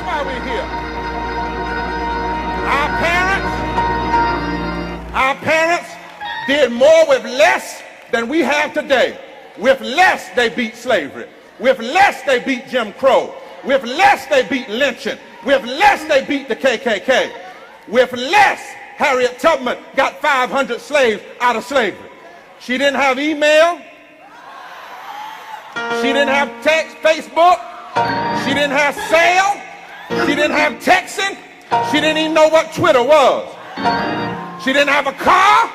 why we're here. Our parents did more with less than we have today. With less, they beat slavery. With less, they beat Jim Crow. With less, they beat lynching. With less, they beat the KKK. With less, Harriet Tubman got 500 slaves out of slavery. She didn't have email. She didn't have text, Facebook. She didn't have sale. She didn't have texting. She didn't even know what Twitter was. She didn't have a car,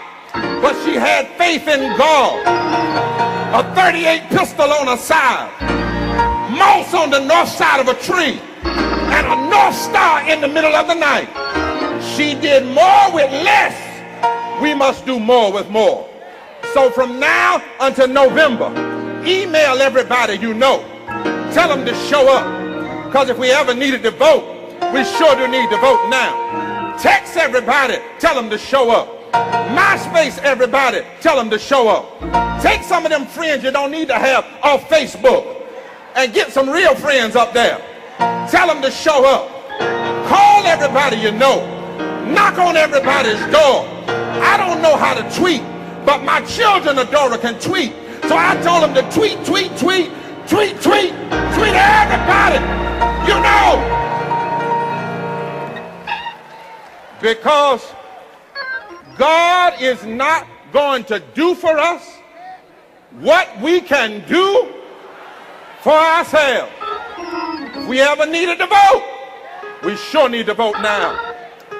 but she had faith in God. A .38 pistol on her side, moss on the north side of a tree, and a North Star in the middle of the night. She did more with less. We must do more with more. So from now until November, email everybody you know. Tell them to show up. Because if we ever needed to vote, we sure do need to vote now. Text everybody, tell them to show up. MySpace everybody, tell them to show up. Take some of them friends you don't need to have off Facebook and get some real friends up there. Tell them to show up. Call everybody you know. Knock on everybody's door. I don't know how to tweet, but my children daughter can tweet. So I told them to tweet everybody you know. Because God is not going to do for us what we can do for ourselves. If we ever needed to vote, we sure need to vote now.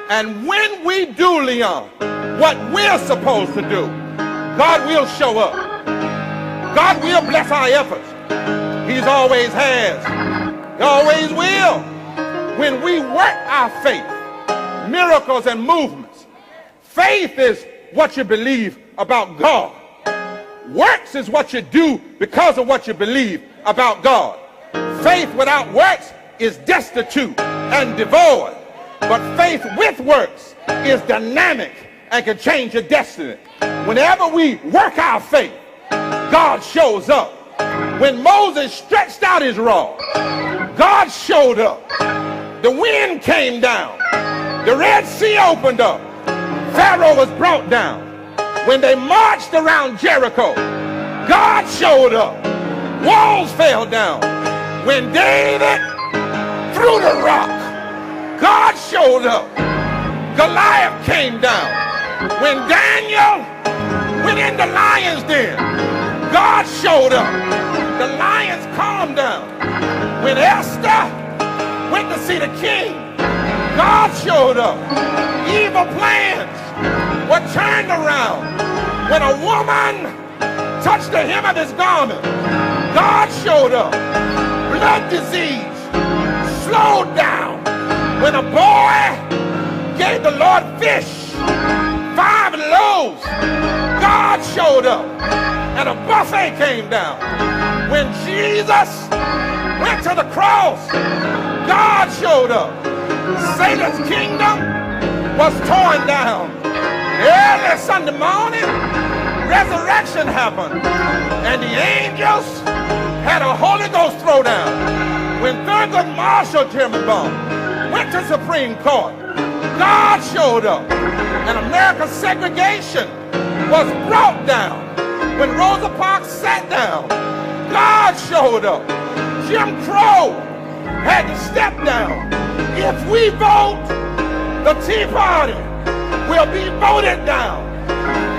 And when we do, Leon, what we're supposed to do, God will show up. God will bless our efforts. He's always has. He always will. When we work our faith, miracles and movements. Faith is what you believe about God. Works is what you do because of what you believe about God. Faith without works is destitute and devoid. But faith with works is dynamic and can change your destiny. Whenever we work our faith, God shows up. When Moses stretched out his rod, God showed up. The wind came down. The Red Sea opened up. Pharaoh was brought down. When they marched around Jericho, God showed up. Walls fell down. When David threw the rock, God showed up. Goliath came down. When Daniel went in the lion's den, God showed up. The lions calmed down. When Esther went to see the king, God showed up. Evil plans were turned around. When a woman touched the hem of his garment, God showed up. Blood disease slowed down. When a boy gave the Lord fish, 5 loaves, God showed up. And a buffet came down. When Jesus went to the cross, God showed up. Satan's kingdom was torn down. Early Sunday morning, resurrection happened. And the angels had a Holy Ghost throwdown. When Thurgood Marshall Timmerbaum went to Supreme Court, God showed up. And America's segregation was brought down. When Rosa Parks sat down, God showed up. Jim Crow had to step down. If we vote, the Tea Party will be voted down.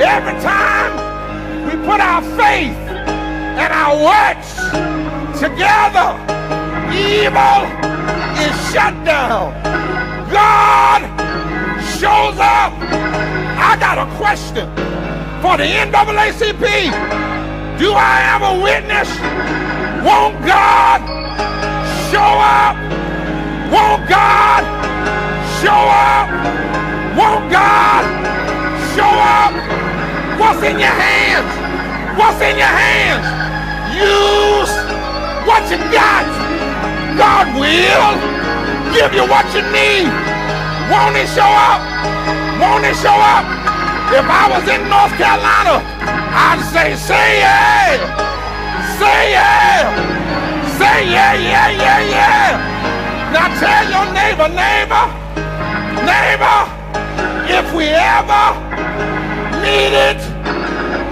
Every time we put our faith and our works together, evil is shut down. God shows up. I got a question for the NAACP. Do I have a witness? Won't God show up? Won't God show up? Won't God show up? What's in your hands? What's in your hands? Use what you got. God will give you what you need. Won't he show up? Won't he show up? If I was in North Carolina, I'd say yeah. Say yeah. Say yeah. Now tell your neighbor, neighbor, if we ever needed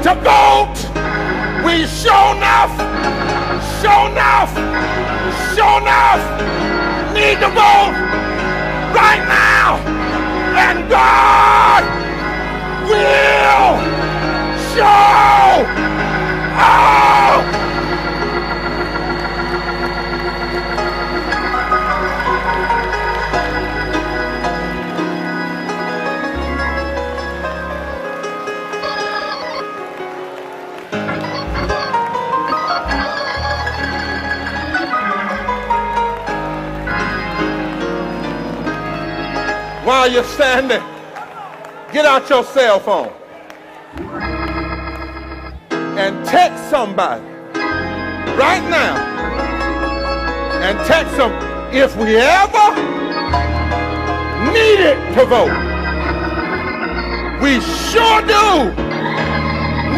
to vote, we sure enough need to vote right now. And God will show up. While you're standing, get out your cell phone and text somebody right now, and text them, if we ever needed to vote, we sure do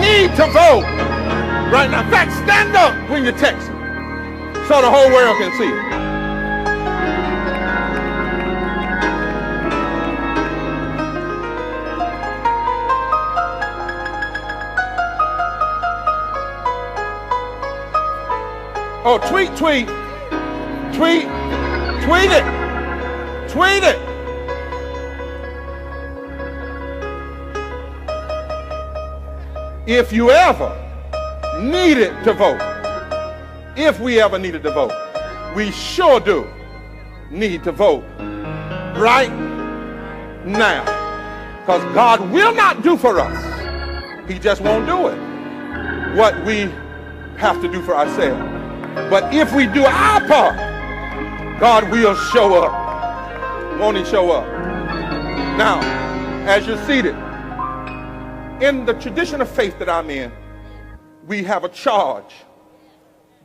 need to vote right now. In fact, stand up when you text them so the whole world can see it. Oh, tweet it. If you ever needed to vote, if we ever needed to vote, we sure do need to vote right now. Because God will not do for us, he just won't do it, what we have to do for ourselves. But if we do our part, God will show up. Won't he show up? Now, as you're seated, in the tradition of faith that I'm in, we have a charge.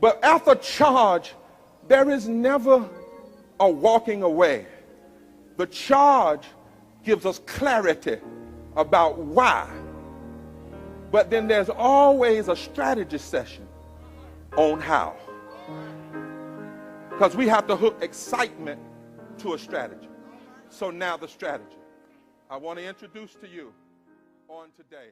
But after charge, there is never a walking away. The charge gives us clarity about why. But then there's always a strategy session on how. Because we have to hook excitement to a strategy. So now the strategy I want to introduce to you on today.